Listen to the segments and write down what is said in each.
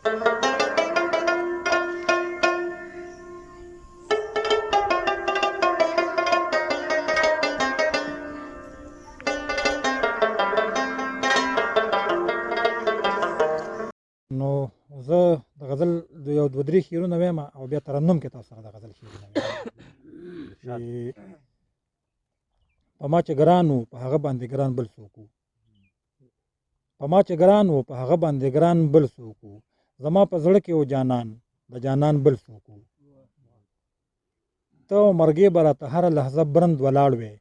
نو زه د غزل د یو دوه درې شعرونه وایم او بیا ترنم کې تاسو سره د غزل شعرونه وایم چې په ما چې ګران وو په هغه باندې ګران بل څوک وو په ما چې ګران وو په هغه باندې ګران بل څوک وو زما په زړه کې و جانان د جانان بل څوک وو ته او مرګې به راته هره لحظه برند ولاړ وې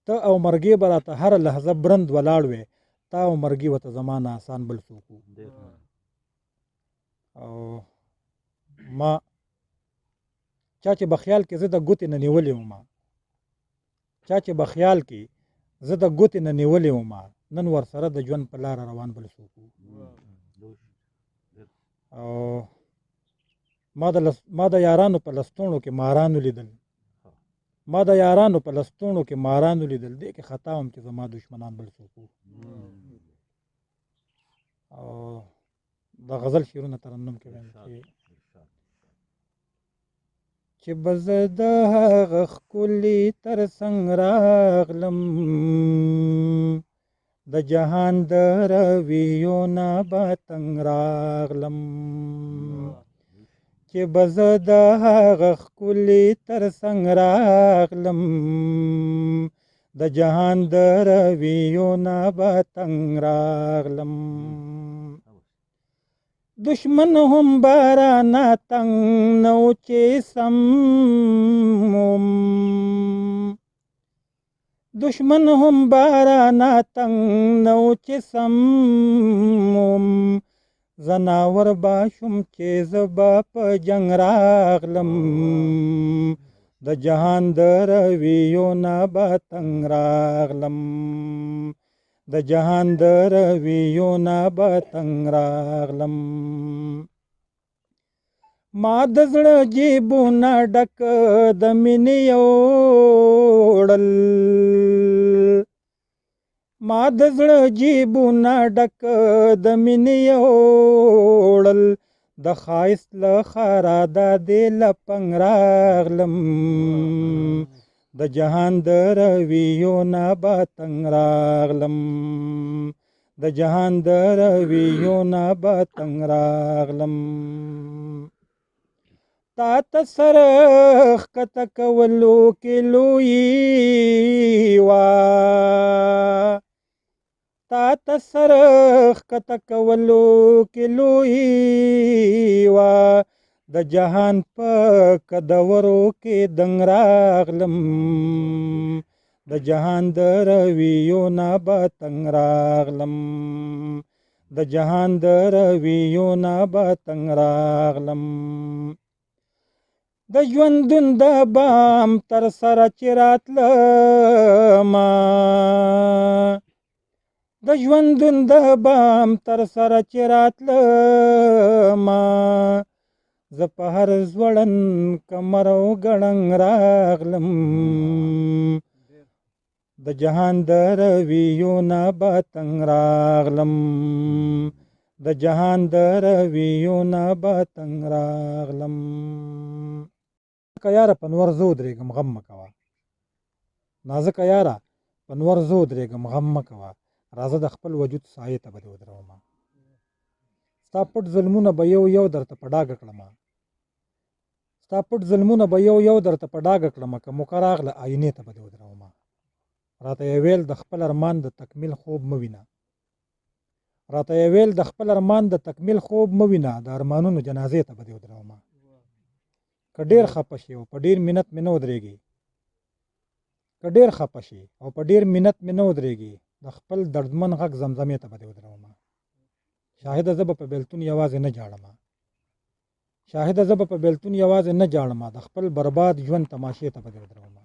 ته او مرګې به راته هره لحظه برند ولاړ وې تا او مرګي وته زمانه آسان بل څوک او ما چا چې بخیال کې زه د ګوتې نه نیولې وم چا چې بخیال کې زه د ګوتې نه نیولې وم نن ورسره د ژوند په لاره روان بل څوک او ما د یارانو په لستوڼو کې مارانو لیدل ما د یارانو په لستوڼو کې مارانو لیدل دې کې خطا هم چې زما دشمنان بل څوک او د غزل شعرونه ترنم کې وایم چې بزه د هغه ښکلي تر څنګ راغلم د جهان د رویو نه به تنګ راغلم چې بزه د هغه ښکلي تر څنګ راغلم د جهان د رویو نه به تنګ راغلم دشمن هم بارانه تنګ نو چې سم دشمن هم بارانه تنګ نو چې سم زناور با شم چې زه به په جنګ راغلم د جهان د رویو نه به تنګ راغلم د جهان د رویو نه به تنګ راغلم ما د زړه جیبونه ډک د مینې یوړل ما د زړه جیبونه ډک د مینې یوړل د ښایست له ښاره د دې لپنګ راغلم د جهان د رویو نه به تنګ راغلم د جهان د رویو نه به تنګ راغلم تا ته سره ښکته کولو کې لویي وه تا ته سره ښکته کولو کې لویي وه د جهان په کدورو کې دنګ راغلم د جهان د رویو نه به تنګ راغلم د جهان د رویو نه به تنګ راغلم د ژوندون د بام تر سره چې راتلمه د ژوندون د بام تر سره چې راتلمه زه په هر ځوړن کمر او ګړنګ راغلم د جهان د رویو نه به تنګ راغلم د جهان د رویو نه به تنګ راغلم که یاره په نور زه ودرېږم غم مه کوه نازکه یاره په نور زه ودرېږم غم مه کوه راځه د خپل وجود سایې ته به دې ودرومه ستا پټ ظلمونه به یو یو درته په ډاګه کړمه ستا پټ ظلمونه به یو یو درته په ډاګه کړمه که موقع راغله آینې ته به دې ودرومه راته یې ویل د خپل ارمان د تکمیل خوب مه وینه راته یې ویل د خپل ارمان د تکمیل خوب مه وینه د ارمانونو جنازې ته به دې ودرومه که ډېر خفه شي او په ډېر منت مې نه ودرېږي که ډېر خفه شي او په ډېر منت مې نه ودرېږي د خپل دردمن غږ زمزمې ته به دې ودرومه شاهده زه به په بېلتون یوازې نه جاړمه شاهده زه به په بېلتون یوازې نه جاړمه د خپل برباد ژوند تماشې ته به دې ودرومه